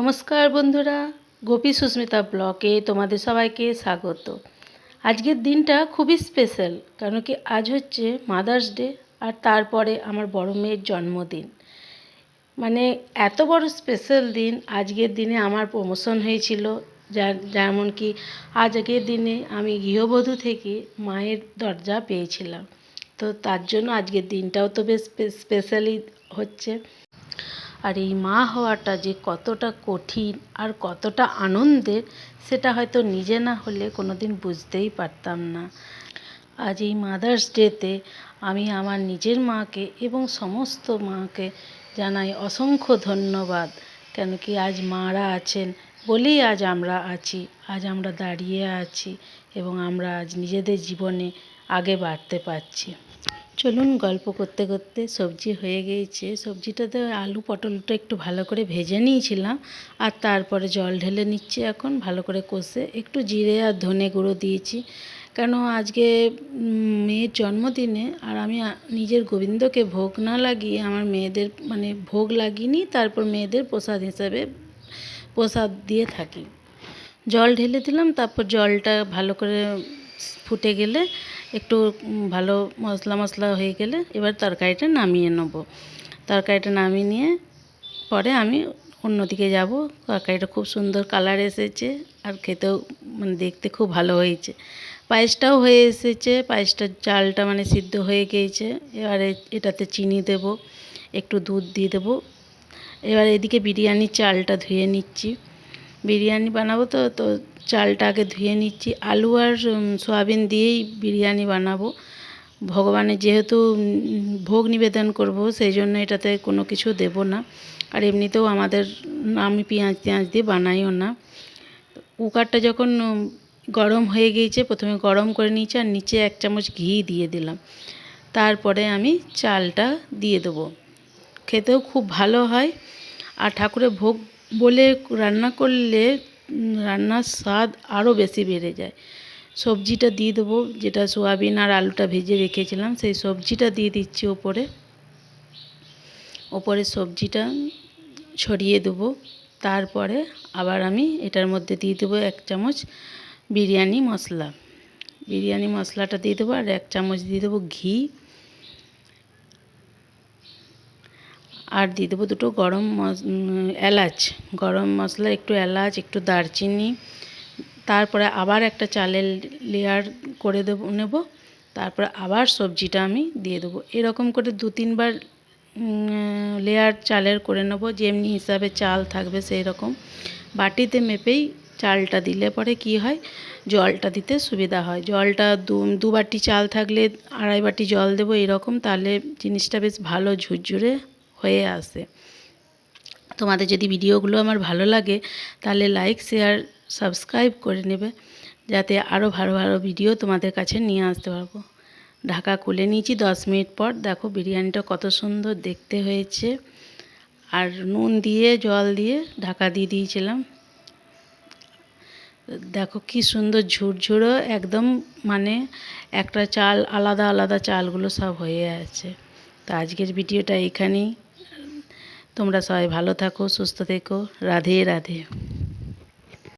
নমস্কার বন্ধুরা, গোপী সুস্মিতা ব্লগে তোমাদের সবাইকে স্বাগত। আজকের দিনটা খুবই স্পেশাল, কারণ কি আজ হচ্ছে মাদার্স ডে আর তারপরে আমার বড় মেয়ের জন্মদিন। মানে এত বড় স্পেশাল দিন। আজকের দিনে আমার প্রমোশন হয়েছিল, যেমন কি আজকের দিনে আমি গৃহবধূ থেকে মায়ের দরজা পেয়েছিলাম। তো তার জন্য আজকের দিনটাও তো বেশ স্পেশালই হচ্ছে। আর এই মা হওয়াটা যে কতটা কঠিন আর কতটা আনন্দের, সেটা হয়তো নিজে না হলে কোনো দিন বুঝতেই পারতাম না। আজ এই মাদার্স ডেতে আমি আমার নিজের মাকে এবং সমস্ত মাকে জানাই অসংখ্য ধন্যবাদ। কেন কি আজ মারা আছেন বলেই আজ আমরা আছি, আজ আমরা দাঁড়িয়ে আছি এবং আমরা আজ নিজেদের জীবনে আগে বাড়তে পারছি। চলুন, গল্প করতে করতে সবজি হয়ে গিয়েছে। সবজিটাতে আলু পটলটা একটু ভালো করে ভেজে নিয়েছিলাম, আর তারপরে জল ঢেলে নিচ্ছি। এখন ভালো করে কষে একটু জিরে আর ধনে গুঁড়ো দিয়েছি, কেন আজকে মেয়ের জন্মদিনে আর আমি নিজের গোবিন্দকে ভোগ না লাগিয়ে আমার মেয়েদের ভোগ লাগিয়ে তারপর মেয়েদের প্রসাদ হিসাবে প্রসাদ দিয়ে থাকি। জল ঢেলে দিলাম, তারপর জলটা ভালো করে ফুটে গেলে একটু ভালো মশলা হয়ে গেলে এবার তরকারিটা নামিয়ে নেব। তরকারিটা নামিয়ে নিয়ে পরে আমি অন্যদিকে যাব। তরকারিটা খুব সুন্দর কালার এসেছে আর খেতেও দেখতে খুব ভালো হয়েছে। পায়েসটাও হয়ে এসেছে, পায়েসটার চালটা সিদ্ধ হয়ে গিয়েছে। এবারে এটাতে চিনি দেব, একটু দুধ দিয়ে দেবো। এবার এদিকে বিরিয়ানির চালটা ধুয়ে নিচ্ছি। বিরিয়ানি বানাবো তো চালটা আগে ধুয়ে নিচ্ছি। আলু আর সয়াবিন দিয়েই বিরিয়ানি বানাবো। ভগবানের যেহেতু ভোগ নিবেদন করব, সেই জন্য এটাতে কোনো কিছু দেব না। আর এমনিতেও আমি পেঁয়াজ দিয়ে বানাইও না। কুকারটা যখন গরম হয়ে গিয়েছে, প্রথমে গরম করে নিয়েছি আর নিচে 1 চামচ ঘি দিয়ে দিলাম। তারপরে আমি চালটা দিয়ে দেবো। খেতেও খুব ভালো হয়। আর ঠাকুরের ভোগ বলে রান্না করলে রান্নার স্বাদ আরও বেশি বেড়ে যায়। সবজিটা দিয়ে দেবো, যেটা সোয়াবিন আর আলুটা ভেজে রেখেছিলাম, সেই সবজিটা দিয়ে দিচ্ছি ওপরে সবজিটা ছড়িয়ে দেবো। তারপরে আবার আমি এটার মধ্যে দিয়ে দেবো 1 চামচ বিরিয়ানি মশলাটা দিয়ে দেবো, আর 1 চামচ দিয়ে দেবো ঘি, আর দিয়ে দেবো 2 এলাচ, গরম মশলা, একটু এলাচ, একটু দারচিনি। তারপরে আবার একটা চালের লেয়ার করে নেব। তারপরে আবার সবজিটা আমি দিয়ে দেবো। এরকম করে 2-3 বার লেয়ার চালের করে নেব। যেমনি হিসাবে চাল থাকবে সেই রকম বাটিতে মেপেই চালটা দিলে পরে কি হয়, জলটা দিতে সুবিধা হয়। জলটা 2 বাটি চাল থাকলে 2.5 বাটি জল দেবো এরকম, তাহলে জিনিসটা বেশ ভালো ঝুরঝুরে হয়ে আসে। তোমাদের যদি ভিডিওগুলো আমার ভালো লাগে তাহলে লাইক, শেয়ার, সাবস্ক্রাইব করে নেবে, যাতে আরও ভালো ভালো ভিডিও তোমাদের কাছে নিয়ে আসতে পারবো। ঢাকা খুলে নিয়েছি 10 মিনিট পর। দেখো বিরিয়ানিটা কত সুন্দর দেখতে হয়েছে। আর নুন দিয়ে জল দিয়ে ঢাকা দিয়ে দিয়েছিলাম। দেখো কি সুন্দর ঝুরঝুরো একদম, একটা চাল আলাদা আলাদা চালগুলো সব হয়ে আছে। তো আজকের ভিডিওটা এখানেই। তোমরা সবাই ভালো থাকো, সুস্থ থেকো। রাধে রাধে।